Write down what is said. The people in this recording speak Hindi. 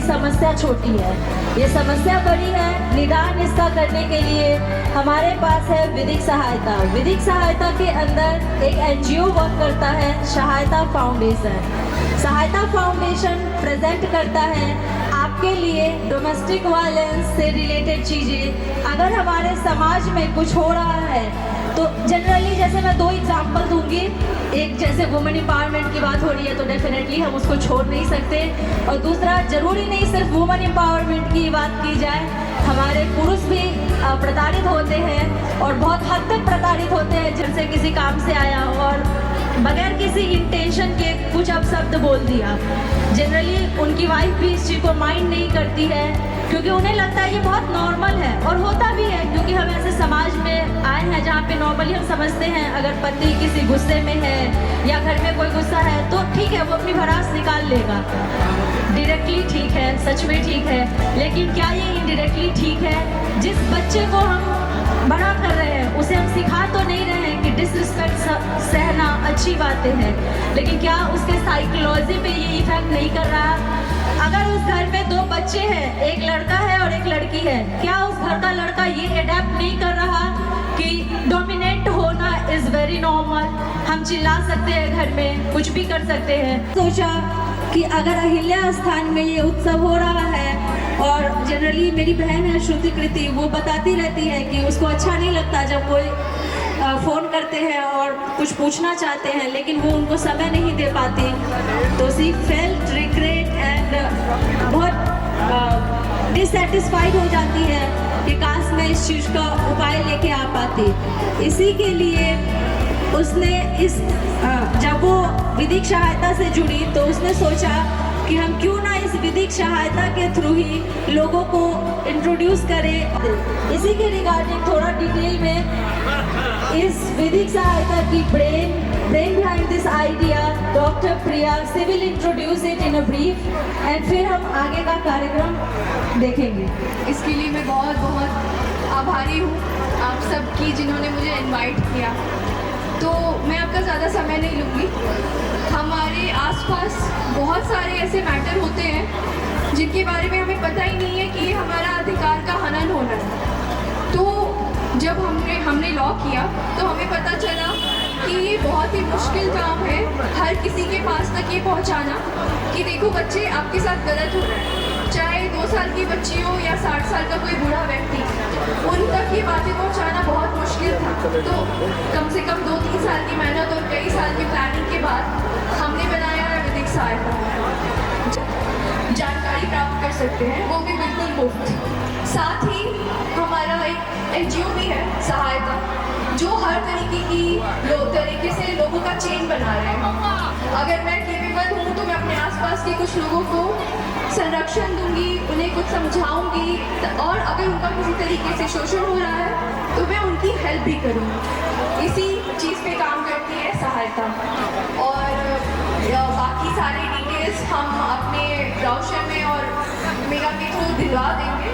समस्या छोटी है, ये समस्या बड़ी है। निदान इसका करने के लिए हमारे पास है विधिक सहायता। विधिक सहायता के अंदर एक एनजीओ वर्क करता है, सहायता फाउंडेशन। सहायता फाउंडेशन प्रेजेंट करता है आपके लिए डोमेस्टिक वायलेंस से रिलेटेड चीज़ें। अगर हमारे समाज में कुछ हो रहा है तो जनरली, जैसे मैं 2 एग्जाम्पल दूंगी, एक जैसे वुमेन एम्पावरमेंट की बात हो रही है तो डेफिनेटली हम उसको छोड़ नहीं सकते, और दूसरा जरूरी नहीं सिर्फ वुमेन एम्पावरमेंट की बात की जाए, हमारे पुरुष भी प्रताड़ित होते हैं और बहुत हद तक प्रताड़ित होते हैं, जिनसे किसी काम से आया और बगैर किसी इंटेंशन के कुछ अपशब्द बोल दिया। जनरली उनकी वाइफ भी इस चीज़ को माइंड नहीं करती है, क्योंकि उन्हें लगता है ये बहुत नॉर्मल है, और होता भी है, क्योंकि हम ऐसे समाज में आए हैं जहाँ पे नॉर्मली हम समझते हैं अगर पति किसी गुस्से में है या घर में कोई गुस्सा है तो ठीक है, वो अपनी भड़ास निकाल लेगा। डायरेक्टली ठीक है, सच में ठीक है, लेकिन क्या ये इनडायरेक्टली ठीक है? जिस बच्चे को हम बड़ा कर रहे हैं उसे हम सिखा तो नहीं रहे हैं कि डिसरिस्पेक्ट सहना अच्छी बातें हैं, लेकिन क्या उसके साइकोलॉजी पे ये इफेक्ट नहीं कर रहा? अगर उस घर में 2 बच्चे हैं, एक लड़का है और एक लड़की है, क्या उस घर का लड़का ये अडेप्ट नहीं कर रहा कि डोमिनेट होना इज वेरी नॉर्मल? हम चिल्ला सकते हैं घर में, कुछ भी कर सकते हैं। सोचा कि अगर अहिल्या स्थान में ये उत्सव हो रहा है, और जनरली मेरी बहन है श्रुति कृति, वो बताती रहती है कि उसको अच्छा नहीं लगता जब कोई फ़ोन करते हैं और कुछ पूछना चाहते हैं लेकिन वो उनको समय नहीं दे पाती, तो सी फेल्ट रिग्रेट एंड बहुत डिससेटिस्फाइड हो जाती है कि काश मैं इस चीज़ का उपाय लेके आ पाती। इसी के लिए उसने जब वो विधिक सहायता से जुड़ी तो उसने सोचा कि हम क्यों ना इस विधिक सहायता के थ्रू ही लोगों को इंट्रोड्यूस करें। इसी के रिगार्डिंग थोड़ा डिटेल में इस विधिक सहायता की brain behind this idea doctor Priya से will introduce it in a brief, and फिर हम आगे का कार्यक्रम देखेंगे। इसके लिए मैं बहुत बहुत आभारी हूँ आप सबकी जिन्होंने मुझे इनवाइट किया। तो मैं आपका ज़्यादा समय नहीं लूँगी। हमारे आसपास बहुत सारे ऐसे मैटर होते हैं जिनके बारे में हमें पता ही नहीं है कि ये हमारा अधिकार का हनन होना है। तो जब हमने लॉ किया तो हमें पता चला कि ये बहुत ही मुश्किल काम है हर किसी के पास तक ये पहुंचाना कि देखो बच्चे आपके साथ गलत हो रहा है, चाहे 2 साल की बच्ची हो या 60 साल का कोई बूढ़ा व्यक्ति, उन तक ये बातें पहुंचाना बहुत मुश्किल था। तो कम से कम 2-3 साल की मेहनत और कई साल की प्लानिंग के बाद हमने बनाया है विधिक सहायता। जानकारी प्राप्त कर सकते हैं, वो भी बिल्कुल मुफ्त। साथ ही हमारा एक एनजीओ भी है सहायता, जो हर तरीके से लोगों का चेन बना रहे हैं। अगर मैं केपेबल हूँ तो मैं अपने आसपास के कुछ लोगों को संरक्षण दूंगी, उन्हें कुछ समझाऊंगी, और अगर उनका किसी तरीके से शोषण हो रहा है तो मैं उनकी हेल्प भी करूँगी। इसी चीज़ पे काम करती है सहायता। और बाकी सारे डिटेल्स हम अपने ब्राउचर में और मेरा के थ्रू दिलवा देंगे।